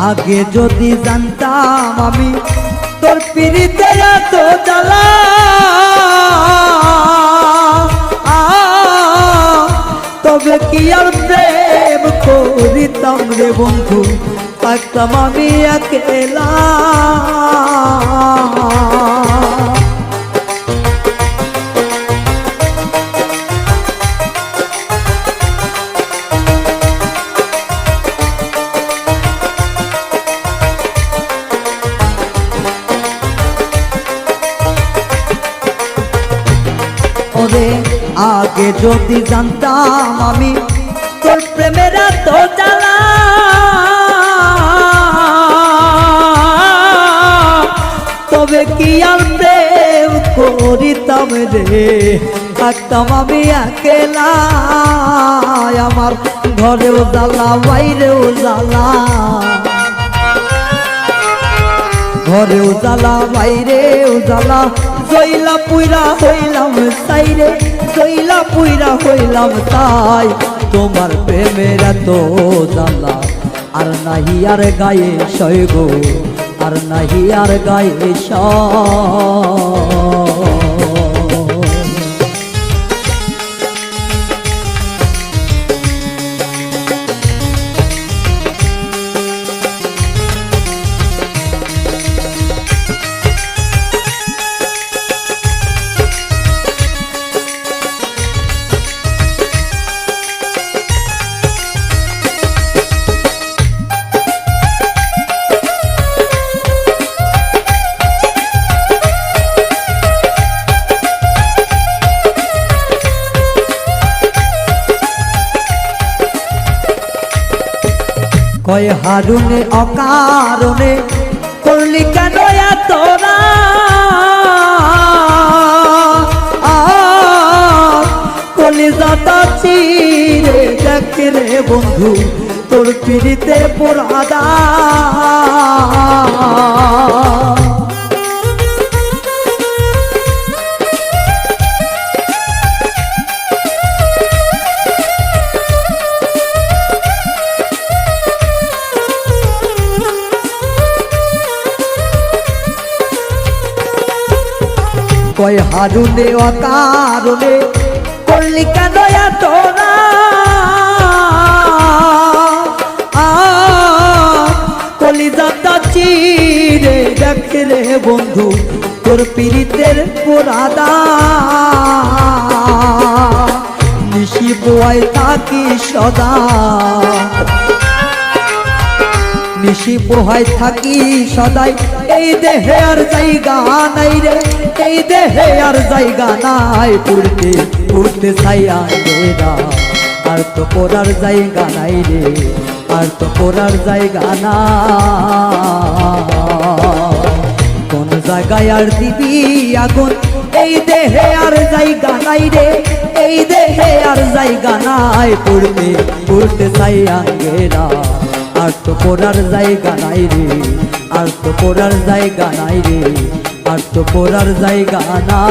আগে যদি জানতাম আমি তোর পিরিতে এত জ্বালা, তবে কি আর প্রেম করিতাম রে বন্ধু, থাকতাম আমি একলা। আগে যদি জানতাম আমি তোর প্রেমের এত জ্বালা, তবে কি আর প্রেম করিতাম রে, থাকতাম আমি একলা। আমার ঘরেও জ্বালা বাইরেও জ্বালা, ঘরেও জ্বালা বাইরেও জ্বালা, জইলা পুইরা হইলাম সাইরে, জইলা পুইরা হইলাম তাই। তোমার প্রেমের এত জ্বালা আর নাহি আর গায়ে সয় গো, আর নাহি আর গায়ে সয়। কয় হারুনে অকারণে করলি কেন তোরা, কলিজাটা চিরে দেখ রে বন্ধু তোর পিড়িতে পোড়াদা। কয় হারুনে অকারণে করলি কেন তোরা, কলিজাটা চিরে দেখ রে বন্ধু তোর পিরিতের পোড়াদা। নিশি পোয়াই থাকি সদা, নিশি পোহাই থাকি সদাই, এই দেহে আর জায়গা নাই রে, এই দেহে আর জায়গা নাই। পুড়তে পুড়তে ছাইয়া গেরা, আর তো পড়ার জায়গা নাই রে, আর তো পড়ার জায়গা না। কোন জায়গায় আর দিবি আগুন, এই দেহে আর জায়গা নাই রে, এই দেহে আর জায়গা নাই। পুড়তে পুড়তে ছাইয়া গেরা, আর তো পড়ার জায়গা নাই রে, আর তো পড়ার জায়গা নাই রে, আর তো পড়ার জায়গা না।